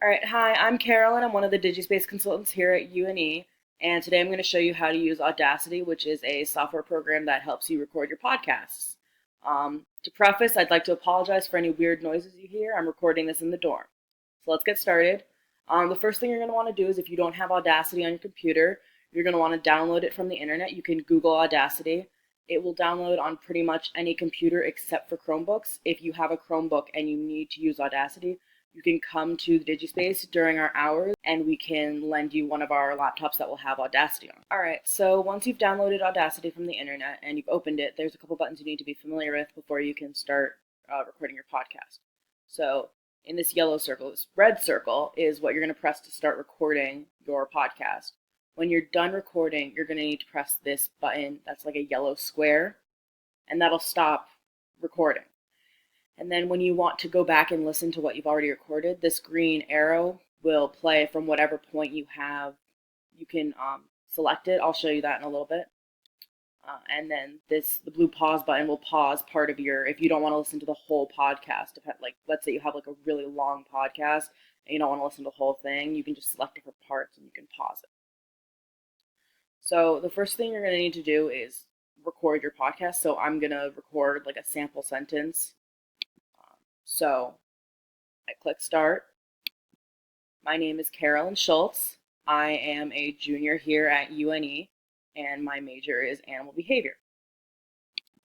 All right, hi, I'm Carolyn. I'm one of the DigiSpace consultants here at UNE, and today I'm going to show you how to use Audacity, which is a software program that helps you record your podcasts. To preface, I'd like to apologize for any weird noises you hear. I'm recording this in the dorm. So let's get started. The first thing you're going to want to do is if you don't have Audacity on your computer, you're going to want to download it from the internet. You can Google Audacity. It will download on pretty much any computer except for Chromebooks. If you have a Chromebook and you need to use Audacity, you can come to the DigiSpace during our hours and we can lend you one of our laptops that will have Audacity on. Alright, so once you've downloaded Audacity from the internet and you've opened it, there's a couple buttons you need to be familiar with before you can start recording your podcast. So in this yellow circle, this red circle is what you're going to press to start recording your podcast. When you're done recording, you're going to need to press this button that's like a yellow square, and that'll stop recording. And then when you want to go back and listen to what you've already recorded, this green arrow will play from whatever point you have. You can select it. I'll show you that in a little bit. And then the blue pause button will pause part of if you don't want to listen to the whole podcast. Like, let's say you have like a really long podcast and you don't want to listen to the whole thing, you can just select different parts and you can pause it. So the first thing you're going to need to do is record your podcast. So I'm going to record like a sample sentence. So I click start. My name is Carolyn Schultz. I am a junior here at UNE and my major is animal behavior.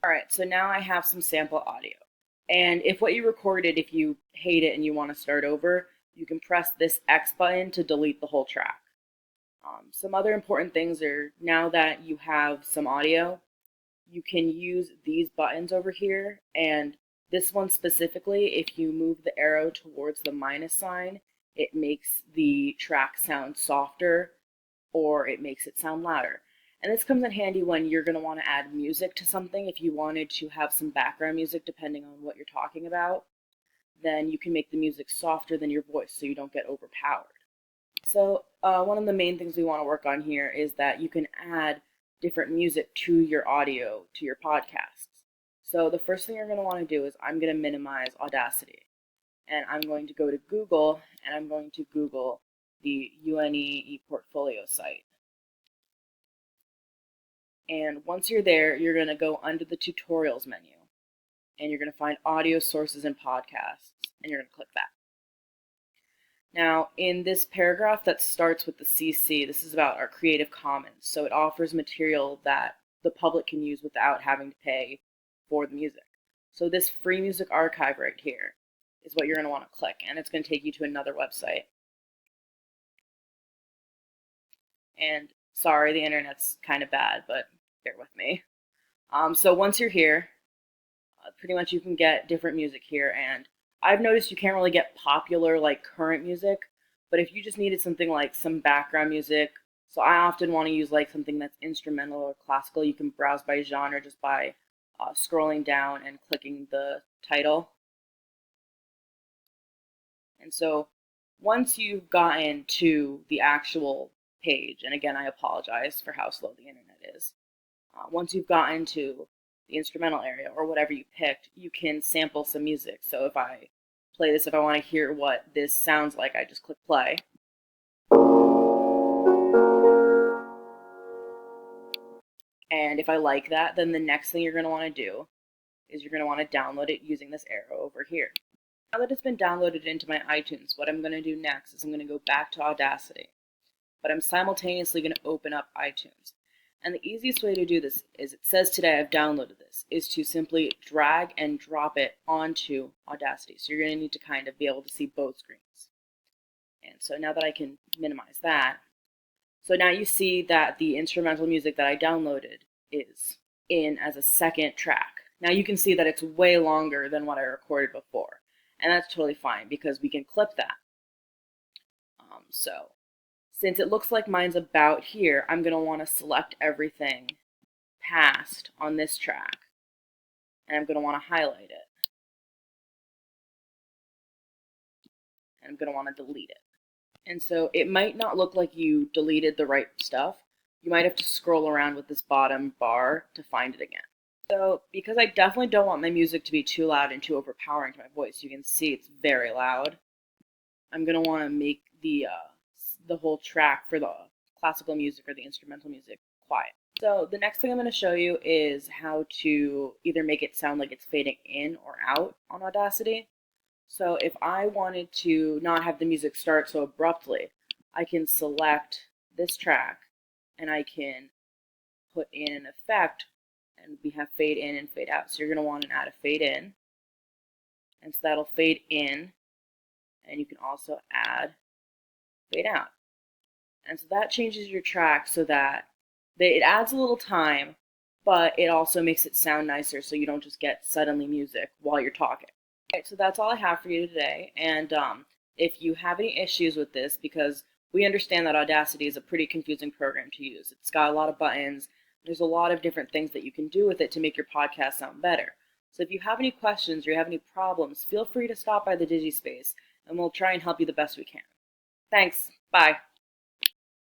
Alright, so now I have some sample audio. And if what you recorded, if you hate it and you want to start over, you can press this X button to delete the whole track. Some other important things are, now that you have some audio, you can use these buttons over here, and this one specifically, if you move the arrow towards the minus sign, it makes the track sound softer or it makes it sound louder. And this comes in handy when you're going to want to add music to something. If you wanted to have some background music depending on what you're talking about, then you can make the music softer than your voice so you don't get overpowered. So one of the main things we want to work on here is that you can add different music to your audio, to your podcasts. So the first thing you're going to want to do is I'm going to minimize Audacity. And I'm going to go to Google, and I'm going to Google the UNE ePortfolio site. And once you're there, you're going to go under the tutorials menu. And you're going to find audio sources and podcasts. And you're going to click that. Now, in this paragraph that starts with the CC, this is about our Creative Commons. So it offers material that the public can use without having to pay for the music. So this free music archive right here is what you're going to want to click, and it's going to take you to another website. And sorry, the internet's kind of bad, but bear with me. So once you're here, pretty much you can get different music here, and I've noticed you can't really get popular like current music, but if you just needed something like some background music, so I often want to use like something that's instrumental or classical, you can browse by genre just by scrolling down and clicking the title. And so once you've gotten to the actual page, and again I apologize for how slow the internet is, once you've gotten to the instrumental area or whatever you picked, you can sample some music. So if I play this, if I want to hear what this sounds like, I just click play. And if I like that, then the next thing you're going to want to do is you're going to want to download it using this arrow over here. Now that it's been downloaded into my iTunes, what I'm going to do next is I'm going to go back to Audacity, but I'm simultaneously going to open up iTunes. And the easiest way to do this is, it says today I've downloaded this, is to simply drag and drop it onto Audacity. So you're going to need to kind of be able to see both screens. And so now that I can minimize that, so now you see that the instrumental music that I downloaded is in as a second track. Now you can see that it's way longer than what I recorded before. And that's totally fine because we can clip that. So since it looks like mine's about here, I'm going to want to select everything past on this track. And I'm going to want to highlight it. And I'm going to want to delete it. And so it might not look like you deleted the right stuff. You might have to scroll around with this bottom bar to find it again. So because I definitely don't want my music to be too loud and too overpowering to my voice, you can see it's very loud. I'm going to want to make the whole track for the classical music or the instrumental music quiet. So the next thing I'm going to show you is how to either make it sound like it's fading in or out on Audacity. So if I wanted to not have the music start so abruptly, I can select this track and I can put in an effect, and we have fade in and fade out. So you're going to want to add a fade in, and so that'll fade in, and you can also add fade out. And so that changes your track so that it adds a little time, but it also makes it sound nicer so you don't just get suddenly music while you're talking. All right, so that's all I have for you today. And if you have any issues with this, because we understand that Audacity is a pretty confusing program to use. It's got a lot of buttons. There's a lot of different things that you can do with it to make your podcast sound better. So if you have any questions or you have any problems, feel free to stop by the DigiSpace, and we'll try and help you the best we can. Thanks. Bye.